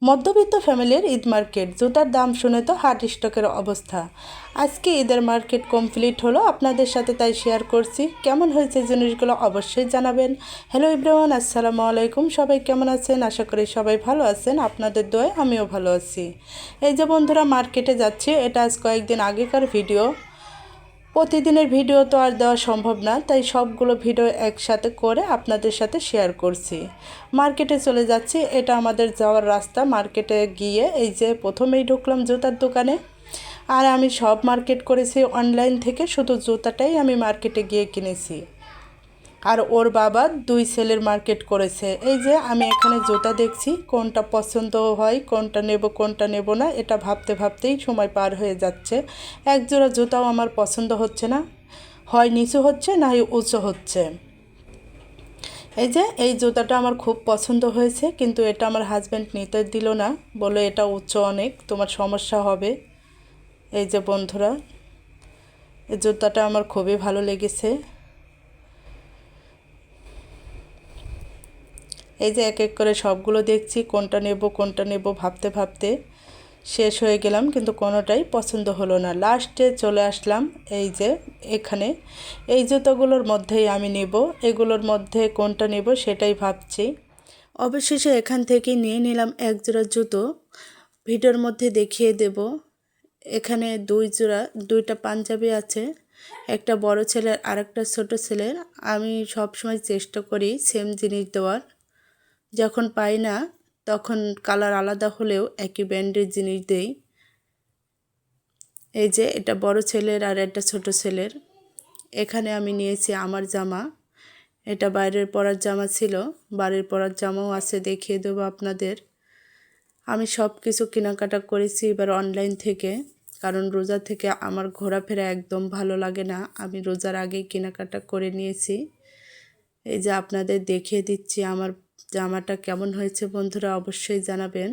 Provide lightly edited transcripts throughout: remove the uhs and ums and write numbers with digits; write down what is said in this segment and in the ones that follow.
মধ্যবিত্ত ফ্যামিলির ঈদ মার্কেট, জুতার দাম শুনে তো হার্ট স্ট্রোকের অবস্থা। আজকে ঈদের মার্কেট কমপ্লিট হলো, আপনাদের সাথে তাই শেয়ার করছি। কেমন হয়েছে জিনিসগুলো অবশ্যই জানাবেন। হ্যালো এভরিওয়ান, আসসালামু আলাইকুম। সবাই কেমন আছেন? আশা করি সবাই ভালো আছেন। আপনাদের দোয়ায় আমিও ভালো আছি। এই যে বন্ধুরা, মার্কেটে যাচ্ছি। এটা আজ কয়েকদিন আগেকার ভিডিও। প্রতিদিনের ভিডিও তো আর দেওয়া সম্ভব না, তাই সবগুলো ভিডিও একসাথে করে আপনাদের সাথে শেয়ার করছি। মার্কেটে চলে যাচ্ছি, এটা আমাদের যাওয়ার রাস্তা। মার্কেটে গিয়ে এই যে প্রথমেই ঢুকলাম জুতার দোকানে। আর আমি সব মার্কেট করেছি অনলাইন থেকে, শুধু জুতাটাই আমি মার্কেটে গিয়ে কিনেছি। আর ওর বাবা দুই ছেলের মার্কেট করেছে। এই যে আমি এখানে জুতা দেখছি, কোনটা পছন্দ হয়, কোনটা নেব না, এটা ভাবতে ভাবতেই সময় পার হয়ে যাচ্ছে। এক জোড়া জুতাও আমার পছন্দ হচ্ছে না, হয় নিচু হচ্ছে না হয় উঁচু হচ্ছে। এই যে এই জুতাটা আমার খুব পছন্দ হয়েছে, কিন্তু এটা আমার হাজব্যান্ড নিতে দিল না, বলে এটা উঁচু অনেক, তোমার সমস্যা হবে। এই যে বন্ধুরা, এই জুতাটা আমার খুবই ভালো লেগেছে। এই যে এক এক করে সবগুলো দেখছি, কোনটা নেব ভাবতে ভাবতে শেষ হয়ে গেলাম, কিন্তু কোনোটাই পছন্দ হলো না। লাস্টে চলে আসলাম এই যে এখানে। এই জুতোগুলোর মধ্যেই আমি নেব, এগুলোর মধ্যে কোনটা নেব সেটাই ভাবছি। অবশেষে এখান থেকে নিয়ে নিলাম এক জোড়া জুতো, ভিডিওর মধ্যে দেখিয়ে দেব। এখানে দুইটা পাঞ্জাবি আছে, একটা বড় ছেলের আর একটা ছোটো ছেলের। আমি সবসময় চেষ্টা করি সেম জিনিস দেওয়ার, যখন পাই না তখন কালার আলাদা হলেও একই ব্র্যান্ডের জিনিস দেই। এই যে এটা বড় ছেলের আর একটা ছোট ছেলের। এখানে আমি নিয়েছি আমার জামা, এটা বাইরের পরার জামা ছিল, বাড়ির পরার জামাও আছে, দেখিয়ে দেবো আপনাদের। আমি সব কিছু কেনাকাটা করেছি এবার অনলাইন থেকে, কারণ রোজা থেকে আমার ঘোরাফেরা একদম ভালো লাগে না। আমি রোজার আগেই কেনাকাটা করে নিয়েছি। এই যে আপনাদের দেখিয়ে দিচ্ছি আমার জামাটা কেমন হয়েছে, বন্ধুরা অবশ্যই জানাবেন।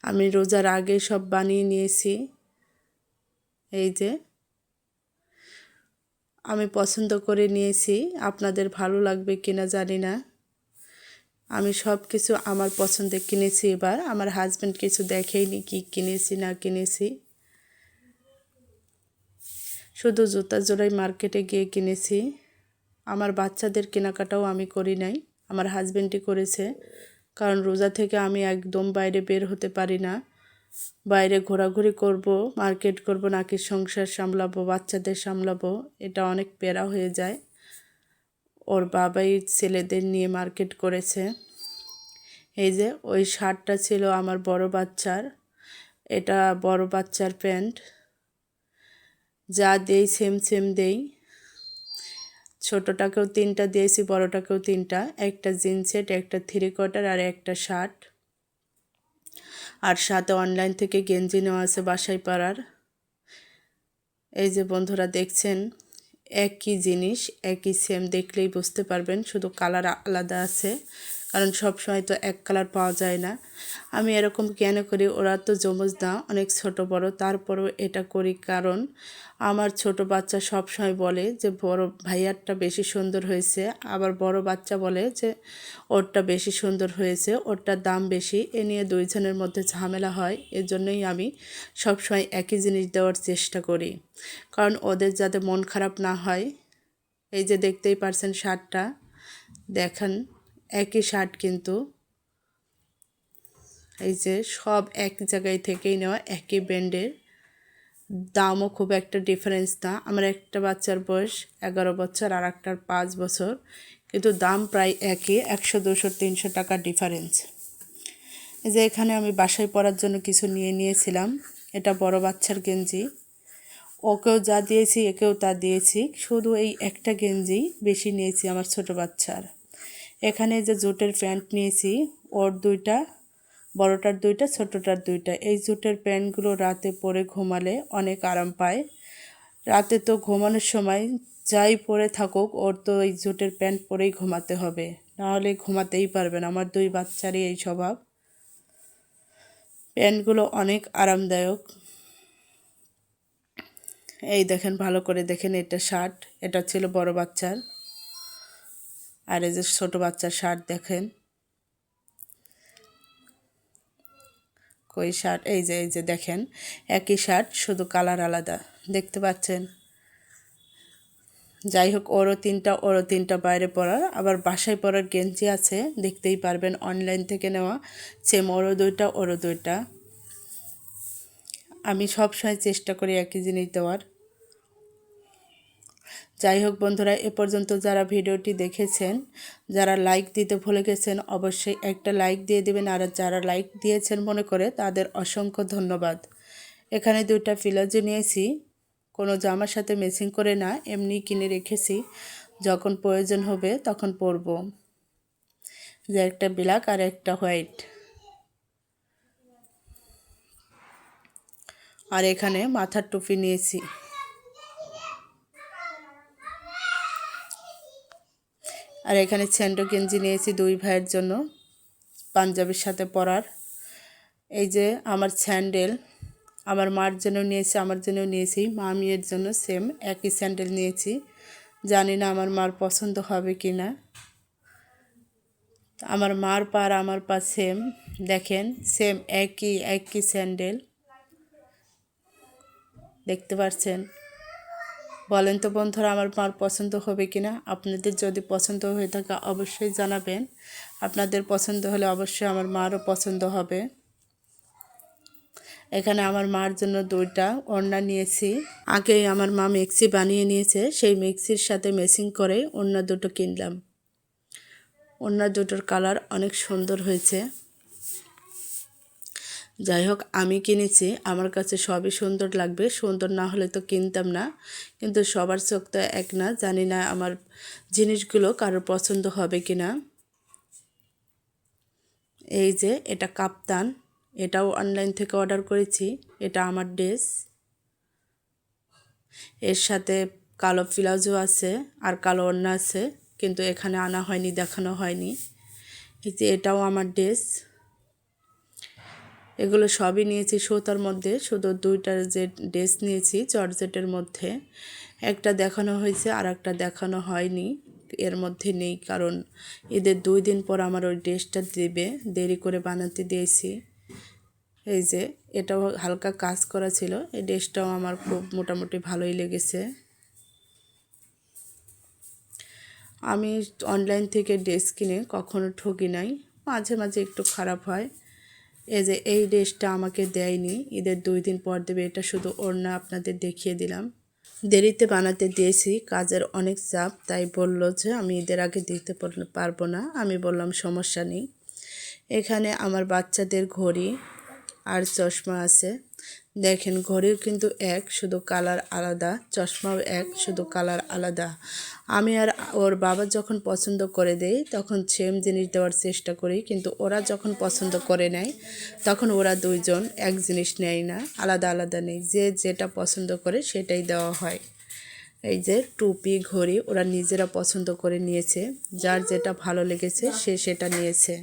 আমি রোজার আগে সব বানিয়ে নিয়েছি। এই যে আমি পছন্দ করে নিয়েছি, আপনাদের ভালো লাগবে কিনা জানি না। আমি সব কিছু আমার পছন্দে কিনেছি। এবার আমার হাজব্যান্ড কিছু দেখেইনি কি কিনেছি না কিনেছি, শুধু জুতা জোড়াই মার্কেটে গিয়ে কিনেছি। আমার বাচ্চাদের কেনাকাটাও আমি করি নাই, আমার হাজব্যান্ডই করেছে, কারণ রোজা থেকে আমি একদম বাইরে বের হতে পারি না। বাইরে ঘোরাঘুরি করব, মার্কেট করব, নাকি সংসার সামলাবো, বাচ্চাদের সামলাবো, এটা অনেক প্যারা হয়ে যায়। ওর বাবাই ছেলেদের নিয়ে মার্কেট করেছে। এই যে ওই শার্টটা ছিল আমার বড় বাচ্চার, এটা বড় বাচ্চার প্যান্ট। যা দেই সেম সেম দেই, ছোটোটাকেও 3টা দিয়েছি, বড়টাকেও 3টা, একটা জিন্স সেট, একটা 3/4 আর একটা শার্ট। আর সাথে অনলাইন থেকে গেঞ্জি নেওয়া আছে বাসায় পাড়ার। এই যে বন্ধুরা দেখছেন, একই জিনিস, একই সেম, দেখলেই বুঝতে পারবেন, শুধু কালার আলাদা আছে, কারণ সব সময় তো এক কালার পাওয়া যায় না। আমি এরকম কেন করি, ওরা তো জমজ না, অনেক ছোট বড়, তারপরেও এটা করি কারণ আমার ছোট বাচ্চা সব সময় বলে যে বড় ভাইয়ারটা বেশি সুন্দর হয়েছে, আবার বড় বাচ্চা বলে যে ওরটা বেশি সুন্দর হয়েছে, ওরটার দাম বেশি। এ নিয়ে দুইজনের মধ্যে ঝামেলা হয়, এজন্যই আমি সবসময় একই জিনিস দেওয়ার চেষ্টা করি, কারণ ওদের যাতে মন খারাপ না হয়। এই যে দেখতেই পারছেন শার্টটা, দেখেন একই শার্ট, কিন্তু এই যে সব এক জায়গায় থেকেই নেওয়া, একই ব্র্যান্ডের, দামও খুব একটা ডিফারেন্স না। আমার একটা বাচ্চার বয়স 11 বছর আর একটার 5 বছর, কিন্তু দাম প্রায় একই, 100, 200, 300 টাকা ডিফারেন্স। এই যে এখানে আমি বাসায় পরার জন্য কিছু নিয়ে নিয়েছিলাম। এটা বড় বাচ্চার গেঞ্জি, ওকেও যা দিয়েছি একেও তা দিয়েছি, শুধু এই একটা গেঞ্জি বেশি নিয়েছি আমার ছোট বাচ্চার। এখানে যে জুটের প্যান্ট নিয়েছি, ওর 2টা, বড়টার 2টা, ছোটটার 2টা। এই জুটের প্যান্টগুলো রাতে পরে ঘুমালে অনেক আরাম পায়। রাতে তো ঘুমানোর সময় যাই পরে থাকুক, ওর তো এই জুটের প্যান্ট পরেই ঘুমাতে হবে, নাহলে ঘুমাতেই পারবে না। আমার 2 বাচ্চারই এই স্বভাব। প্যান্টগুলো অনেক আরামদায়ক। এই দেখেন, ভালো করে দেখেন, এটা শার্ট, এটা ছিল বড় বাচ্চার, আর এই যে ছোটো বাচ্চার শার্ট দেখেন। কই শার্ট, এই যে দেখেন একই শার্ট, শুধু কালার আলাদা, দেখতে পাচ্ছেন। যাই হোক, ওরও তিনটা বাইরে পরার, আবার বাসায় পরার গেঞ্জি আছে, দেখতেই পারবেন, অনলাইন থেকে নেওয়া, সেম ওরও দুইটা। আমি সবসময় চেষ্টা করি একই জিনিস দেওয়ার। যাই হোক বন্ধুরা, এ পর্যন্ত যারা ভিডিওটি দেখেছেন, যারা লাইক দিতে ভুলে গেছেন, অবশ্যই একটা লাইক দিয়ে দেবেন, আর যারা লাইক দিয়েছেন মনে করে তাদের অসংখ্য ধন্যবাদ। এখানে দুইটা ফিলাজো নিয়েছি, কোনো জামার সাথে ম্যাচিং করে না, এমনি কিনে রেখেছি, যখন প্রয়োজন হবে তখন পরব। যে একটা ব্ল্যাক আর একটা হোয়াইট। আর এখানে মাথার টুপি নিয়েছি। আর এখানে স্যান্ডো গেঞ্জি নিয়েছি দুই ভাইয়ের জন্য পাঞ্জাবির সাথে পরার। এই যে আমার স্যান্ডেল, আমার মার জন্য নিয়েছি, আমার জন্য নিয়েছি, মামিয়ের জন্য সেম একই স্যান্ডেল নিয়েছি। জানি না আমার মার পছন্দ হবে কি না। আমার মার পা আর আমার পা সেম, দেখেন সেম একই স্যান্ডেল, দেখতে পাচ্ছেন। বলেন তো বন্ধুরা, আমার মার পছন্দ হবে কি না? আপনাদের যদি পছন্দ হয়ে থাকে অবশ্যই জানাবেন। আপনাদের পছন্দ হলে অবশ্যই আমার মারও পছন্দ হবে। এখানে আমার মার জন্য দুইটা ওড়না নিয়েছি। আগেই আমার মা মিক্সি বানিয়ে নিয়েছে, সেই মিক্সির সাথে ম্যাচিং করে ওড়না দুটো কিনলাম। ওড়না দুটোর কালার অনেক সুন্দর হয়েছে। যাই হোক, আমি কিনেছি, আমার কাছে সবই সুন্দর লাগবে, সুন্দর না হলে তো কিনতাম না। কিন্তু সবার চোখ তো এক না, জানি না আমার জিনিসগুলো কারোর পছন্দ হবে কি না। এই যে এটা কাপ্তান, এটাও অনলাইন থেকে অর্ডার করেছি। এটা আমার ড্রেস, এর সাথে কালো প্লাজো আছে আর কালো ওড়না আছে, কিন্তু এখানে আনা হয়নি, দেখানো হয়নি। এই যে এটাও আমার ড্রেস। এগুলো সবই নিয়েছি সুতার মধ্যে, শুধু দুইটার যে ড্রেস নিয়েছি জর্জেটের মধ্যে। একটা দেখানো হয়েছে আর একটা দেখানো হয়নি, এর মধ্যে নেই, কারণ ঈদের 2 দিন পর আমার ওই ড্রেসটা দেবে, দেরি করে বানাতে দিয়েছি। এই যে এটাও হালকা কাজ করা ছিল, এই ড্রেসটাও আমার খুব মোটামুটি ভালোই লেগেছে। আমি অনলাইন থেকে ড্রেস কিনে কখনো ঠকি নাই, মাঝে মাঝে একটু খারাপ হয়। এই যে এই ড্রেসটা আমাকে দেয়নি, ঈদের 2 দিন পর দেবে, এটা শুধু ওড়না আপনাদের দেখিয়ে দিলাম। দেরিতে বানাতে দিয়েছি, কাজের অনেক চাপ, তাই বলল যে আমি ঈদের আগে দিতে পারবো না। আমি বললাম সমস্যা নেই। এখানে আমার বাচ্চাদের ঘড়ি আর চশমা আছে। দেখেন ঘড়িও কিন্তু এক, শুধু কালার আলাদা, চশমাও এক, শুধু কালার আলাদা। আমি আর ওর বাবা যখন পছন্দ করে দেই তখন সেম জিনিস দেওয়ার চেষ্টা করি, কিন্তু ওরা যখন পছন্দ করে নেয় তখন ওরা দুইজন এক জিনিস নেয় না, আলাদা আলাদা নেই, যে যেটা পছন্দ করে সেটাই দেওয়া হয়। এই যে টুপি ঘড়ি ওরা নিজেরা পছন্দ করে নিয়েছে, যার যেটা ভালো লেগেছে সে সেটা নিয়েছে।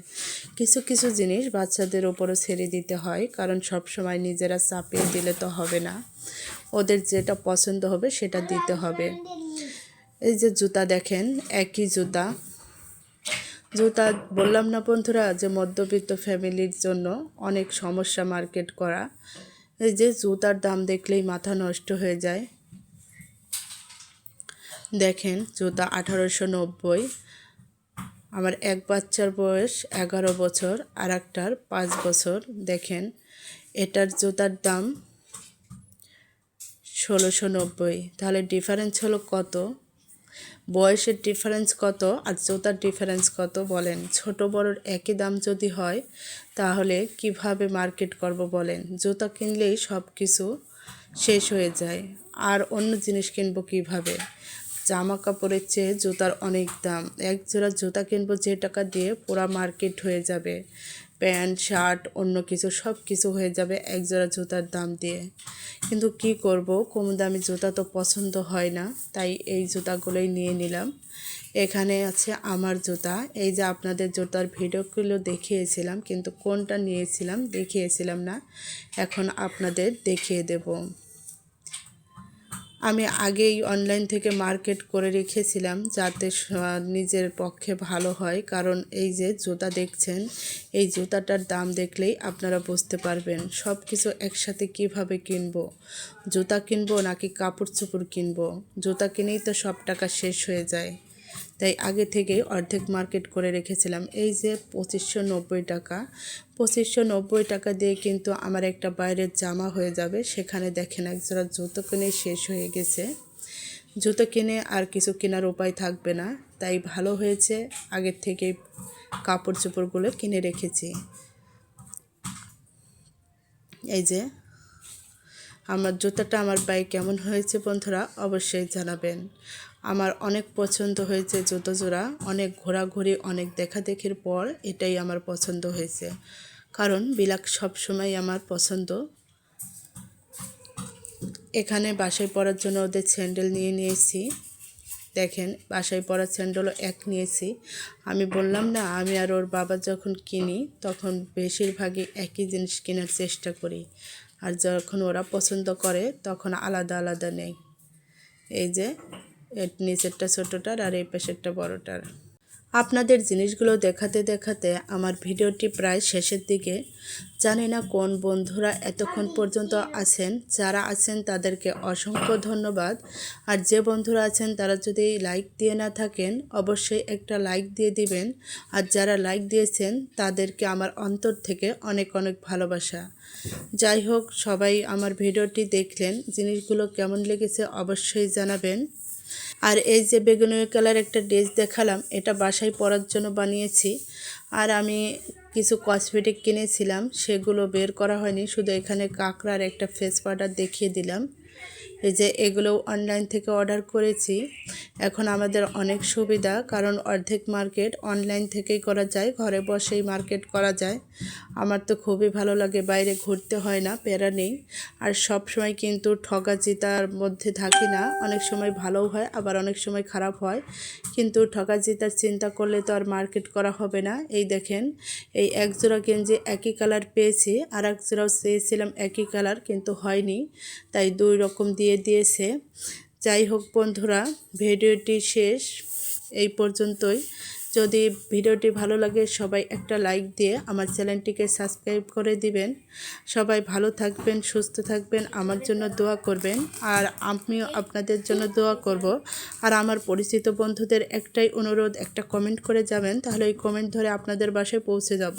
কিছু কিছু জিনিস বাচ্চাদের ওপরও ছেড়ে দিতে হয়, কারণ সব সময় নিজেরা চাপিয়ে দিলে তো হবে না, ওদের যেটা পছন্দ হবে সেটা দিতে হবে। এই যে জুতা দেখেন, একই জুতা। বললাম না বন্ধুরা যে মধ্যবিত্ত ফ্যামিলির জন্য অনেক সমস্যা মার্কেট করা। এই যে জুতার দাম দেখলেই মাথা নষ্ট হয়ে যায়। দেখেন জুতা 1890, আমার এক বাচ্চার বয়স 11 বছর আর একটার 5 বছর। দেখেন এটার জুতার দাম 1690, তাহলে ডিফারেন্স হলো কত? বয়সের ডিফারেন্স কত আর জুতার ডিফারেন্স কত বলেন? ছোট বড়র একই দাম যদি হয় তাহলে কিভাবে মার্কেট করব বলেন? জুতা কিনলেই সব কিছু শেষ হয়ে যায়, আর অন্য জিনিস কিনবো কিভাবে? জামা কাপড়ের চেয়ে জুতার অনেক দাম। এক জোড়া জুতা কিনবো যে টাকা দিয়ে পুরা মার্কেট হয়ে যাবে, প্যান্ট শার্ট অন্য কিছু সব কিছু হয়ে যাবে এক জোড়া জুতার দাম দিয়ে। কিন্তু কি করব, কম দামি জুতা তো পছন্দ হয় না, তাই এই জুতাগুলোই নিয়ে নিলাম। এখানে আছে আমার জুতা। এই যে আপনাদের জুতার ভিডিওগুলো দেখিয়েছিলাম, কিন্তু কোনটা নিয়েছিলাম দেখিয়েছিলাম না, এখন আপনাদের দেখিয়ে দেব। আমি আগেই অনলাইন থেকে মার্কেট করে রেখেছিলাম যাতে নিজের পক্ষে ভালো হয়, কারণ এই যে জুতা দেখছেন, এই জুতাটার দাম দেখলেই আপনারা বুঝতে পারবেন সব কিছু একসাথে কিভাবে কিনবো। জুতা কিনবো নাকি কাপড় চোপড় কিনবো, জুতা কিনেই তো সব টাকা শেষ হয়ে যায়। তাই আগে থেকেই অর্ধেক মার্কেট করে রেখেছিলাম। এই যে 2590 টাকা, 2590 টাকা দিয়ে কিন্তু আমার একটা বাইরের জামা হয়ে যাবে। সেখানে দেখেন একজোড়া জুতো কিনে শেষ হয়ে গেছে। জুতো কিনে আর কিছু কেনার উপায় থাকবে না, তাই ভালো হয়েছে আগের থেকেই কাপড় চোপড়গুলো কিনে রেখেছি। এই যে আমার জুতাটা আমার পায়ে কেমন হয়েছে বন্ধুরা অবশ্যই জানাবেন। আমার অনেক পছন্দ হয়েছে জুতো জোড়া, অনেক ঘোরাঘুরি, অনেক দেখাদেখির পর এটাই আমার পছন্দ হয়েছে, কারণ বিলাক সবসময় আমার পছন্দ। এখানে বাসায় পরার জন্য ওদের স্যান্ডেল নিয়েছি। দেখেন বাসায় পরার স্যান্ডেলও এক নিয়েছি। আমি বললাম না, আমি আর ওর বাবা যখন কিনি তখন বেশিরভাগই একই জিনিস কেনার চেষ্টা করি, আর যখন ওরা পছন্দ করে তখন আলাদা আলাদা নেই। এই যে এর নিচেরটা ছোটোটার আর এই পাশেরটা বড়টার। আপনাদের জিনিসগুলো দেখাতে দেখাতে আমার ভিডিওটি প্রায় শেষের দিকে। জানি না কোন বন্ধুরা এতক্ষণ পর্যন্ত আছেন, যারা আছেন তাদেরকে অসংখ্য ধন্যবাদ। আর যে বন্ধুরা আছেন তারা যদি লাইক দিয়ে না থাকেন অবশ্যই একটা লাইক দিয়ে দিবেন। আর যারা লাইক দিয়েছেন তাদেরকে আমার অন্তর থেকে অনেক অনেক ভালোবাসা। যাই হোক, সবাই আমার ভিডিওটি দেখলেন, জিনিসগুলো কেমন লেগেছে অবশ্যই জানাবেন। আর এই যে বেগুনি কালার একটা ড্রেস দেখালাম, এটা বাসায় পরার জন্য বানিয়েছি। আর আমি কিছু কসমেটিক কিনেছিলাম, সেগুলো বের করা হয়নি, শুধু এখানে কাঁকড়ার একটা ফেস পাউডার দেখিয়ে দিলাম। এই যে এগুলো অনলাইন থেকে অর্ডার করেছি। এখন আমাদের অনেক সুবিধা, কারণ অর্ধেক মার্কেট অনলাইন থেকেই করা যায়, ঘরে বসেই মার্কেট করা যায়। আমার তো খুবই ভালো লাগে, বাইরে ঘুরতে হয় না, প্যারা নেই। আর সব সময় কিন্তু ঠকা জিতার মধ্যে থাকি না, অনেক সময় ভালোও হয় আবার অনেক সময় খারাপ হয়, কিন্তু ঠকা জিতার চিন্তা করলে তো আর মার্কেট করা হবে না। এই দেখেন, এই এক জোড়া গেঞ্জি একই কালার পেয়েছি, আর এক জোড়াও চেয়েছিলাম একই কালার কিন্তু হয়নি, তাই দুই রকম দিয়েছে। যাই হোক বন্ধুরা, ভিডিওটি শেষ এই পর্যন্তই। যদি ভিডিওটি ভালো লাগে সবাই একটা লাইক দিয়ে আমার চ্যানেলটিকে সাবস্ক্রাইব করে দিবেন। সবাই ভালো থাকবেন, সুস্থ থাকবেন, আমার জন্য দোয়া করবেন, আর আমিও আপনাদের জন্য দোয়া করব। আর আমার পরিচিত বন্ধুদের একটাই অনুরোধ, একটা কমেন্ট করে যাবেন, তাহলে ওই কমেন্ট ধরে আপনাদের বাসায় পৌঁছে যাব।